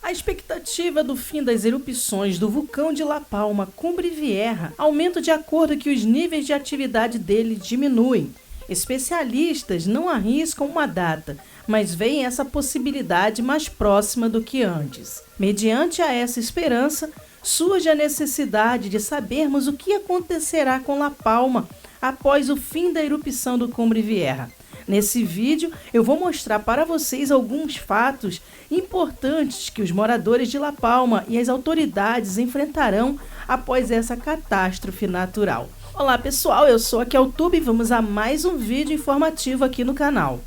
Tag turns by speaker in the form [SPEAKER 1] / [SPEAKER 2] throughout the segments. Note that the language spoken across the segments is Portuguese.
[SPEAKER 1] A expectativa do fim das erupções do vulcão de La Palma Cumbre Vieja aumenta de acordo que os níveis de atividade dele diminuem. Especialistas não arriscam uma data, mas veem essa possibilidade mais próxima do que antes. Mediante a essa esperança, surge a necessidade de sabermos o que acontecerá com La Palma após o fim da erupção do Cumbre Vieja. Nesse vídeo, eu vou mostrar para vocês alguns fatos importantes que os moradores de La Palma e as autoridades enfrentarão após essa catástrofe natural. Olá pessoal, eu sou a Keltube e vamos a mais um vídeo informativo aqui no canal.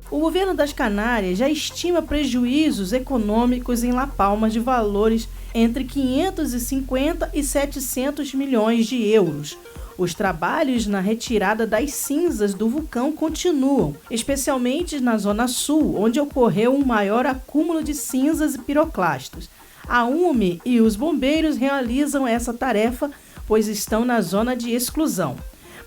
[SPEAKER 1] O governo das Canárias já estima prejuízos econômicos em La Palma de valores entre 550 e 700 milhões de euros. Os trabalhos na retirada das cinzas do vulcão continuam, especialmente na zona sul, onde ocorreu um maior acúmulo de cinzas e piroclastos. A UME e os bombeiros realizam essa tarefa, pois estão na zona de exclusão.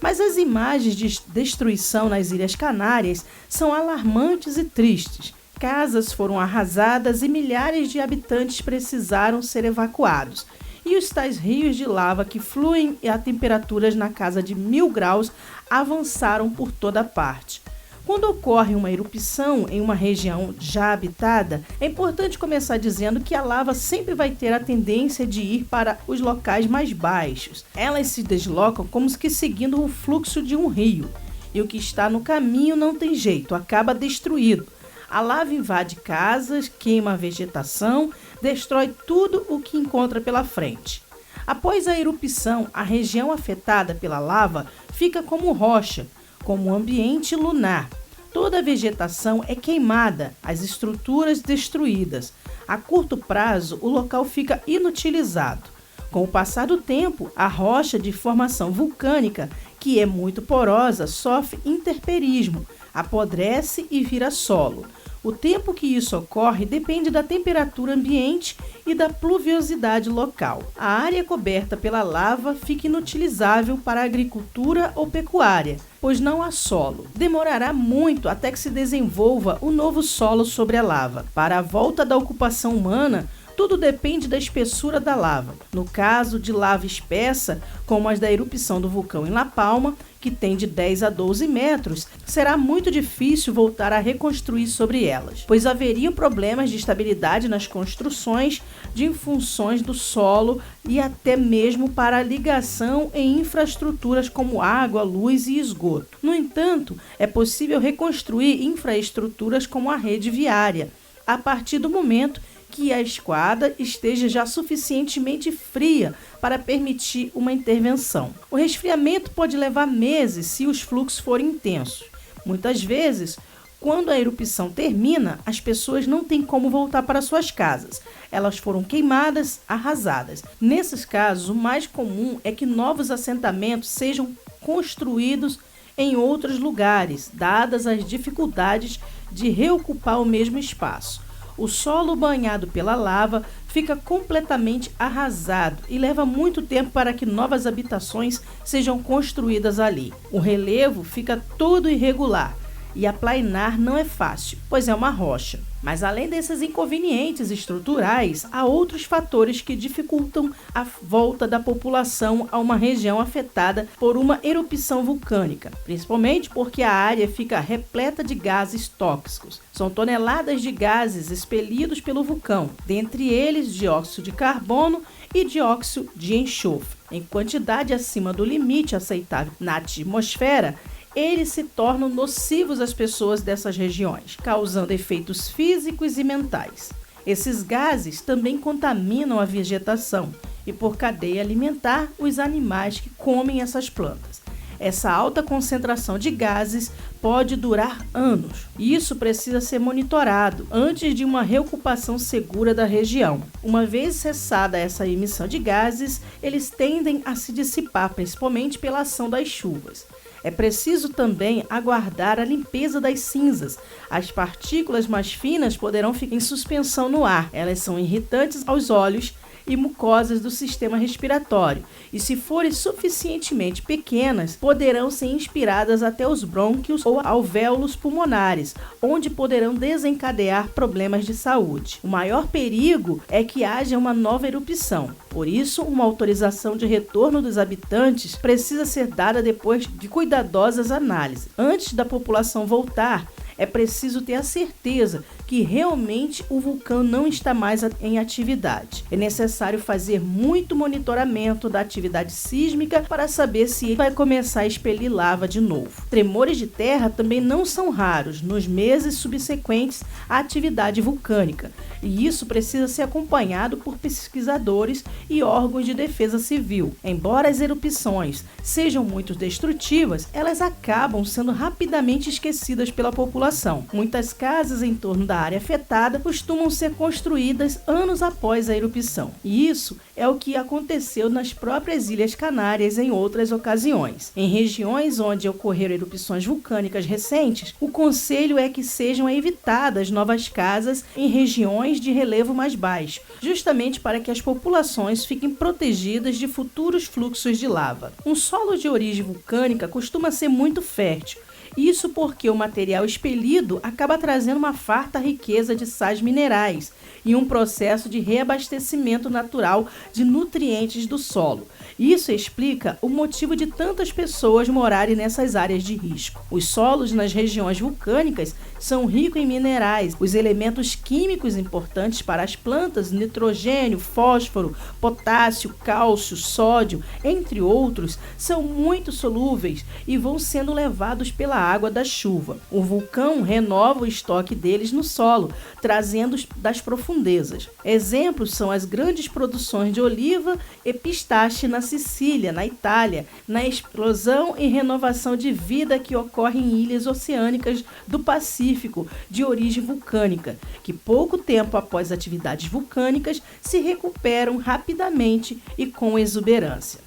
[SPEAKER 1] Mas as imagens de destruição nas Ilhas Canárias são alarmantes e tristes. Casas foram arrasadas e milhares de habitantes precisaram ser evacuados. E os tais rios de lava que fluem a temperaturas na casa de 1000 graus avançaram por toda parte. Quando ocorre uma erupção em uma região já habitada, é importante começar dizendo que a lava sempre vai ter a tendência de ir para os locais mais baixos. Elas se deslocam como que seguindo o fluxo de um rio, e o que está no caminho não tem jeito, acaba destruído. A lava invade casas, queima a vegetação, destrói tudo o que encontra pela frente. Após a erupção, a região afetada pela lava fica como rocha, como um ambiente lunar. Toda a vegetação é queimada, as estruturas destruídas. A curto prazo, o local fica inutilizado. Com o passar do tempo, a rocha de formação vulcânica, que é muito porosa, sofre intemperismo, apodrece e vira solo. O tempo que isso ocorre depende da temperatura ambiente e da pluviosidade local. A área coberta pela lava fica inutilizável para a agricultura ou pecuária, pois não há solo. Demorará muito até que se desenvolva o novo solo sobre a lava. Para a volta da ocupação humana, tudo depende da espessura da lava. No caso de lava espessa, como as da erupção do vulcão em La Palma, que tem de 10 a 12 metros, será muito difícil voltar a reconstruir sobre elas, pois haveriam problemas de estabilidade nas construções, de funções do solo e até mesmo para a ligação em infraestruturas como água, luz e esgoto. No entanto, é possível reconstruir infraestruturas como a rede viária, a partir do momento que a esquadra esteja já suficientemente fria para permitir uma intervenção. O resfriamento pode levar meses se os fluxos forem intensos. Muitas vezes, quando a erupção termina, as pessoas não têm como voltar para suas casas. Elas foram queimadas, arrasadas. Nesses casos, o mais comum é que novos assentamentos sejam construídos em outros lugares, dadas as dificuldades de reocupar o mesmo espaço. O solo banhado pela lava fica completamente arrasado e leva muito tempo para que novas habitações sejam construídas ali. O relevo fica todo irregular e aplainar não é fácil, pois é uma rocha. Mas além desses inconvenientes estruturais, há outros fatores que dificultam a volta da população a uma região afetada por uma erupção vulcânica, principalmente porque a área fica repleta de gases tóxicos. São toneladas de gases expelidos pelo vulcão, dentre eles dióxido de carbono e dióxido de enxofre. Em quantidade acima do limite aceitável na atmosfera, eles se tornam nocivos às pessoas dessas regiões, causando efeitos físicos e mentais. Esses gases também contaminam a vegetação e, por cadeia alimentar, os animais que comem essas plantas. Essa alta concentração de gases pode durar anos, e isso precisa ser monitorado antes de uma reocupação segura da região. Uma vez cessada essa emissão de gases, eles tendem a se dissipar, principalmente pela ação das chuvas. É preciso também aguardar a limpeza das cinzas. As partículas mais finas poderão ficar em suspensão no ar. Elas são irritantes aos olhos e mucosas do sistema respiratório, e se forem suficientemente pequenas, poderão ser inspiradas até os brônquios ou alvéolos pulmonares, onde poderão desencadear problemas de saúde. O maior perigo é que haja uma nova erupção. Por isso, uma autorização de retorno dos habitantes precisa ser dada depois de cuidadosas análises. Antes da população voltar, é preciso ter a certeza que realmente o vulcão não está mais em atividade. É necessário fazer muito monitoramento da atividade sísmica para saber se ele vai começar a expelir lava de novo. Tremores de terra também não são raros nos meses subsequentes à atividade vulcânica, e isso precisa ser acompanhado por pesquisadores e órgãos de defesa civil. Embora as erupções sejam muito destrutivas, elas acabam sendo rapidamente esquecidas pela população. Muitas casas em torno da área afetada costumam ser construídas anos após a erupção. E isso é o que aconteceu nas próprias Ilhas Canárias em outras ocasiões. Em regiões onde ocorreram erupções vulcânicas recentes, o conselho é que sejam evitadas novas casas em regiões de relevo mais baixo, justamente para que as populações fiquem protegidas de futuros fluxos de lava. Um solo de origem vulcânica costuma ser muito fértil. Isso porque o material expelido acaba trazendo uma farta riqueza de sais minerais e um processo de reabastecimento natural de nutrientes do solo. Isso explica o motivo de tantas pessoas morarem nessas áreas de risco. Os solos nas regiões vulcânicas são ricos em minerais, os elementos químicos importantes para as plantas, nitrogênio, fósforo, potássio, cálcio, sódio, entre outros, são muito solúveis e vão sendo levados pela água da chuva. O vulcão renova o estoque deles no solo, trazendo-os das profundezas. Exemplos são as grandes produções de oliva e pistache na Sicília, na Itália, na explosão e renovação de vida que ocorre em ilhas oceânicas do Pacífico de origem vulcânica, que pouco tempo após atividades vulcânicas se recuperam rapidamente e com exuberância.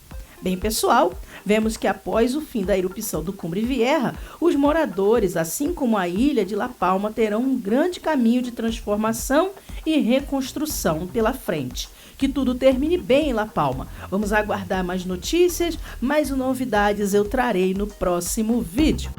[SPEAKER 1] Bem, pessoal, vemos que após o fim da erupção do Cumbre Vieja, os moradores, assim como a ilha de La Palma, terão um grande caminho de transformação e reconstrução pela frente. Que tudo termine bem em La Palma. Vamos aguardar mais notícias, mais novidades eu trarei no próximo vídeo.